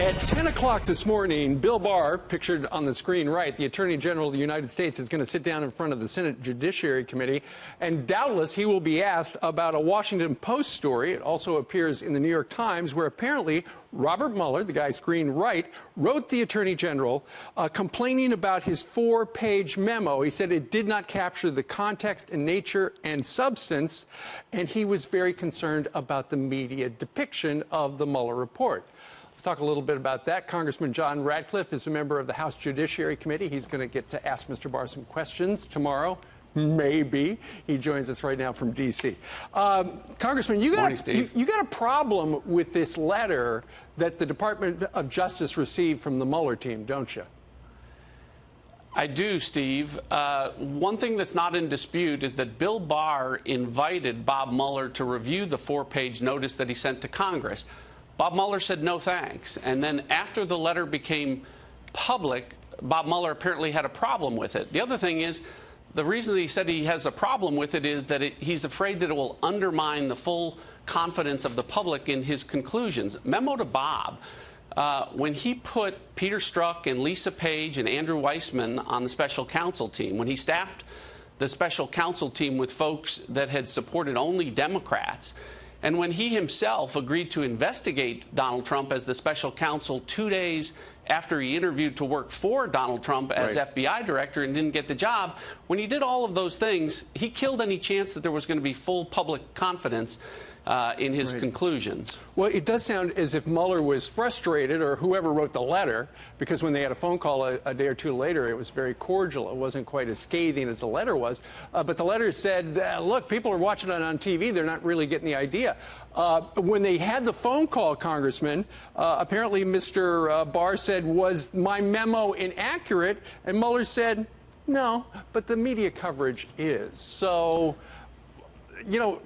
At 10 o'clock this morning, Bill Barr, pictured on the screen right, the Attorney General of the United States, is going to sit down in front of the Senate Judiciary Committee, and doubtless he will be asked about a Washington Post story. It also appears in the New York Times, where apparently Robert Mueller, the guy screen right, wrote the Attorney General complaining about his 4-page memo. He said it did not capture the context and nature and substance, and he was very concerned about the media depiction of the Mueller report. Let's talk a little bit about that. Congressman John Ratcliffe is a member of the House Judiciary Committee. He's going to get to ask Mr. Barr some questions tomorrow. Maybe. He joins us right now from D.C. Congressman, you got a problem with this letter that the Department of Justice received from the Mueller team, don't you? I do, Steve. One thing that's not in dispute is that Bill Barr invited Bob Mueller to review the 4-page notice that he sent to Congress. Bob Mueller said no thanks. And then after the letter became public, Bob Mueller apparently had a problem with it. The other thing is, the reason that he said he has a problem with it is that he's afraid that it will undermine the full confidence of the public in his conclusions. Memo to Bob. When he put Peter Strzok and Lisa Page and Andrew Weissman on the special counsel team, when he staffed the special counsel team with folks that had supported only Democrats, and when he himself agreed to investigate Donald Trump as the special counsel 2 days after he interviewed to work for Donald Trump as FBI director and didn't get the job, when he did all of those things, he killed any chance that there was going to be full public confidence in his conclusions. Well, it does sound as if Mueller was frustrated, or whoever wrote the letter, because when they had a phone call a day or two later, it was very cordial. It wasn't quite as scathing as the letter was. But the letter said, look, people are watching it on TV. They're not really getting the idea. When they had the phone call, Congressman, apparently Mr. Barr said, was my memo inaccurate? And Mueller said, no, but the media coverage is. So, you know,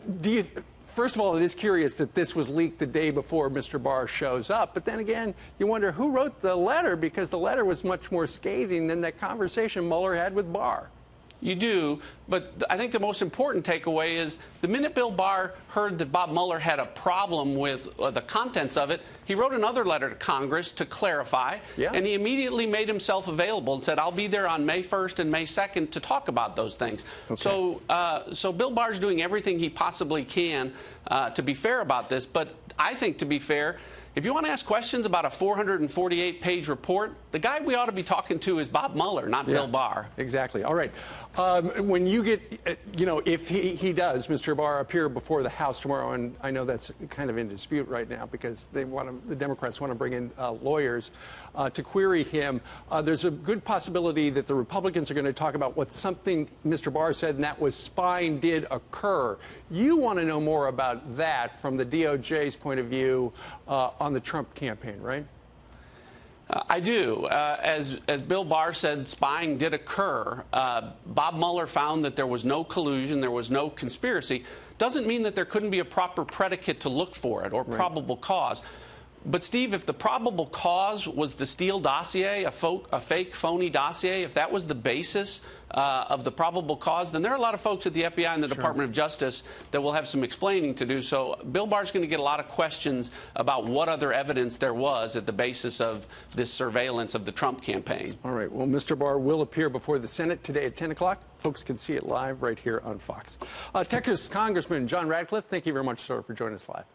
first of all, it is curious that this was leaked the day before Mr. Barr shows up. But then again, you wonder who wrote the letter, because the letter was much more scathing than that conversation Mueller had with Barr. You do, but I think the most important takeaway is the minute Bill Barr heard that Bob Mueller had a problem with the contents of it, he wrote another letter to Congress to clarify, and he immediately made himself available and said, I'll be there on May 1st and May 2nd to talk about those things. So Bill Barr's doing everything he possibly can to be fair about this, but I think, to be fair, if you want to ask questions about a 448-page report, the guy we ought to be talking to is Bob Mueller, not Bill Barr. Exactly. All right. When you get, you know, if he does, Mr. Barr, appear before the House tomorrow, and I know that's kind of in dispute right now because they the Democrats want to bring in lawyers to query him, there's a good possibility that the Republicans are going to talk about what something Mr. Barr said, and that was spying did occur. You want to know more about that from the DOJ's point of view on the Trump campaign, right? I do. As Bill Barr said, spying did occur. Bob Mueller found that there was no collusion, there was no conspiracy. Doesn't mean that there couldn't be a proper predicate to look for it or probable cause. But, Steve, if the probable cause was the Steele dossier, a fake, phony dossier, if that was the basis of the probable cause, then there are a lot of folks at the FBI and the Department of Justice that will have some explaining to do. So Bill Barr's going to get a lot of questions about what other evidence there was at the basis of this surveillance of the Trump campaign. All right. Well, Mr. Barr will appear before the Senate today at 10 o'clock. Folks can see it live right here on Fox. Texas Congressman John Ratcliffe, thank you very much, sir, for joining us live.